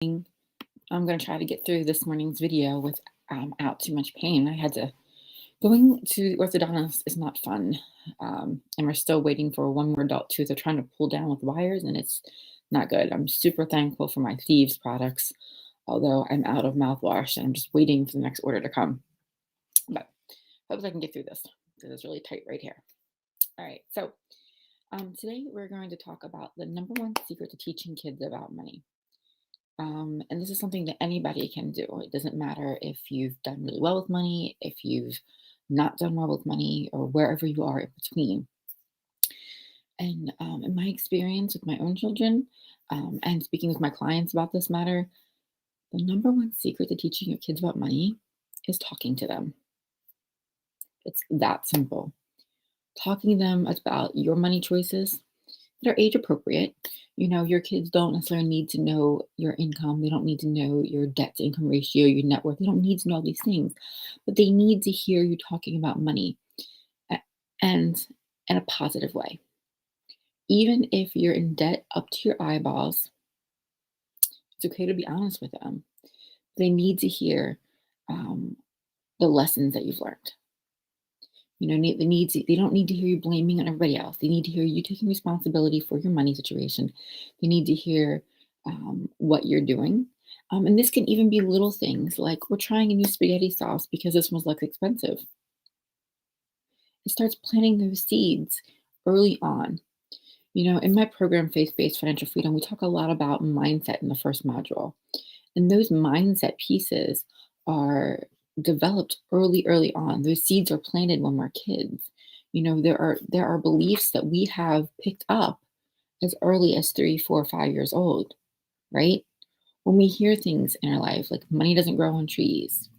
I'm going to try to get through this morning's video without too much pain. Going to the orthodontist is not fun. And we're still waiting for one more adult tooth. They're trying to pull down with wires and it's not good. I'm super thankful for my Thieves products, although I'm out of mouthwash and I'm just waiting for the next order to come. But hope I can get through this because it's really tight right here. All right. So today we're going to talk about the number one secret to teaching kids about money. And this is something that anybody can do. It doesn't matter if you've done really well with money, if you've not done well with money, or wherever you are in between. And in my experience with my own children, and speaking with my clients about this matter, the number one secret to teaching your kids about money is talking to them. It's that simple. Talking to them about your money choices that are age appropriate. Your kids don't necessarily need to know your income. They don't need to know your debt to income ratio, your net worth. They don't need to know all these things, but they need to hear you talking about money and in a positive way. Even if you're in debt up to your eyeballs, it's okay to be honest with them. They need to hear the lessons that you've learned. They don't need to hear you blaming on everybody else. They need to hear you taking responsibility for your money situation. They need to hear what you're doing. And this can even be little things like we're trying a new spaghetti sauce because this one's less expensive. It starts planting those seeds early on. In my program, Faith-Based Financial Freedom, we talk a lot about mindset in the first module. And those mindset pieces are developed early on. Those seeds are planted when we're kids. There are beliefs that we have picked up as early as 3, 4, 5 years old, right? When we hear things in our life, like money doesn't grow on trees,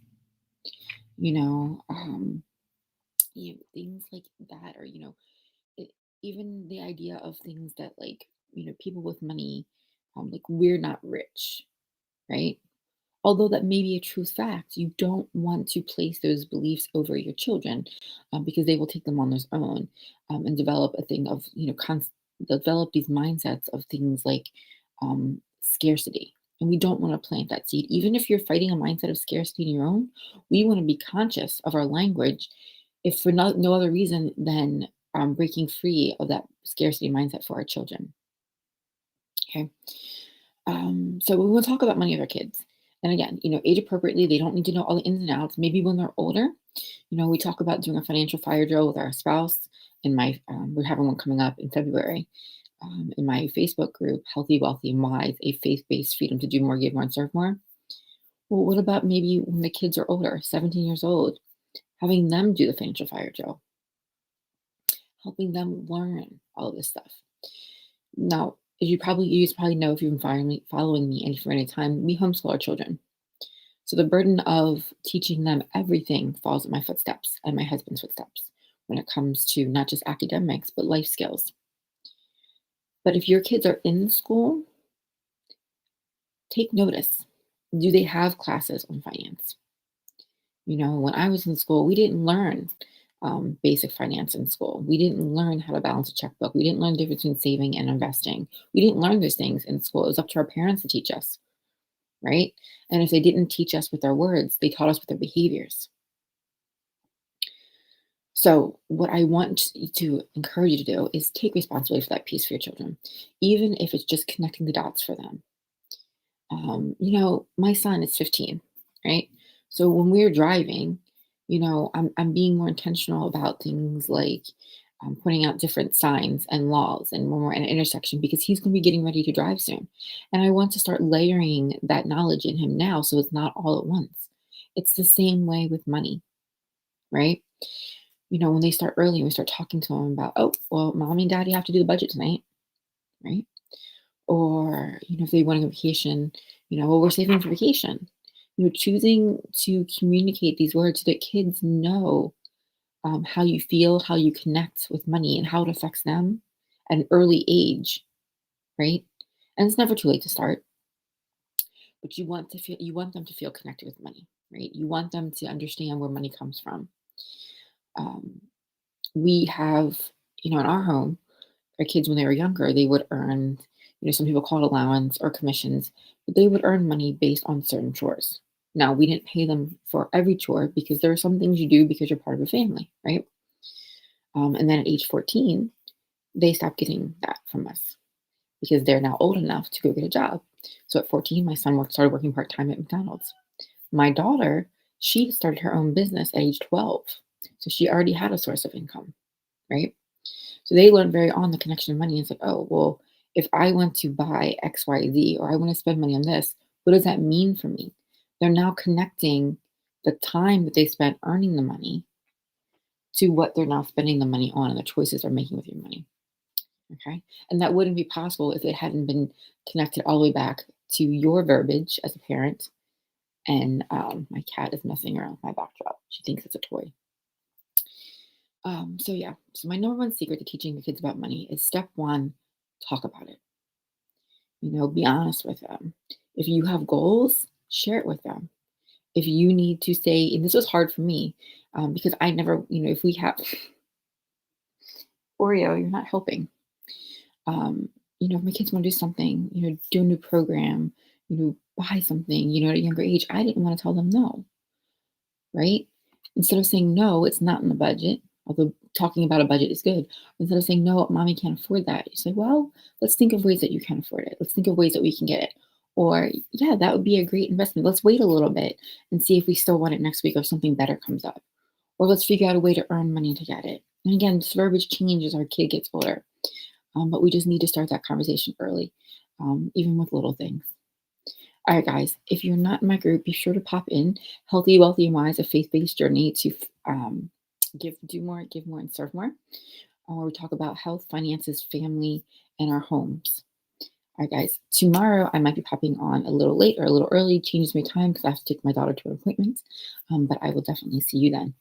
things like that, or even the idea of things that people with money, like we're not rich, right? Although that may be a true fact, you don't want to place those beliefs over your children because they will take them on their own and develop a thing of, develop these mindsets of things like scarcity. And we don't want to plant that seed. Even if you're fighting a mindset of scarcity in your own, we want to be conscious of our language, if for no other reason than breaking free of that scarcity mindset for our children. Okay. So we will talk about money with our kids. And again, age appropriately, they don't need to know all the ins and outs. Maybe when they're older, we talk about doing a financial fire drill with our spouse. We're having one coming up in February. In my Facebook group, Healthy, Wealthy, and Wise, a faith-based freedom to do more, give more, and serve more. Well, what about maybe when the kids are older, 17 years old, having them do the financial fire drill, helping them learn all of this stuff. Now, you probably know if you've been following me any for any time, we homeschool our children. So the burden of teaching them everything falls at my footsteps and my husband's footsteps when it comes to not just academics, but life skills. But if your kids are in school, take notice. Do they have classes on finance? When I was in school, we didn't learn basic finance in school. We didn't learn how to balance a checkbook. We didn't learn the difference between saving and investing. We didn't learn those things in school. It was up to our parents to teach us, right? And if they didn't teach us with their words, they taught us with their behaviors. So what I want to encourage you to do is take responsibility for that piece for your children, even if it's just connecting the dots for them. My son is 15, right? So when we're driving, I'm being more intentional about things like pointing out different signs and laws and when we're at an intersection because he's going to be getting ready to drive soon. And I want to start layering that knowledge in him now so it's not all at once. It's the same way with money, right? When they start early and we start talking to them about, oh, well, mommy and daddy have to do the budget tonight, right? Or, if they want to go on vacation, well, we're saving for vacation. Choosing to communicate these words so that kids know how you feel, how you connect with money, and how it affects them at an early age, right? And it's never too late to start, but you want them to feel connected with money, right? You want them to understand where money comes from. We have, in our home, our kids when they were younger, they would earn, Some people call it allowance or commissions, but they would earn money based on certain chores. Now, we didn't pay them for every chore because there are some things you do because you're part of a family, right? And then at age 14, they stopped getting that from us because they're now old enough to go get a job. So at 14, my son started working part time at McDonald's. My daughter, she started her own business at age 12. So she already had a source of income, right? So they learned very on the connection of money. It's like, oh, well, if I want to buy XYZ or I want to spend money on this, what does that mean for me? They're now connecting the time that they spent earning the money to what they're now spending the money on and the choices they're making with your money. Okay. And that wouldn't be possible if it hadn't been connected all the way back to your verbiage as a parent. And my cat is messing around with my backdrop. She thinks it's a toy. So yeah. So my number one secret to teaching the kids about money is step one, talk about it. Be honest with them. If you have goals, share it with them. If you need to say, and this was hard for me, because I never, if we have Oreo, you're not helping. If my kids want to do something, do a new program, buy something, at a younger age, I didn't want to tell them no, right? Instead of saying no, it's not in the budget, although talking about a budget is good. Instead of saying no, mommy can't afford that, you say, well, let's think of ways that you can afford it. Let's think of ways that we can get it. Or, yeah, that would be a great investment. Let's wait a little bit and see if we still want it next week or something better comes up. Or let's figure out a way to earn money to get it. And again, this verbiage changes as our kid gets older. But we just need to start that conversation early, even with little things. All right, guys, if you're not in my group, be sure to pop in. Healthy, Wealthy, and Wise, a faith-based journey to do more, give more, and serve more. Where we talk about health, finances, family, and our homes. All right, guys, tomorrow I might be popping on a little late or a little early, changes my time because I have to take my daughter to an appointment. But I will definitely see you then.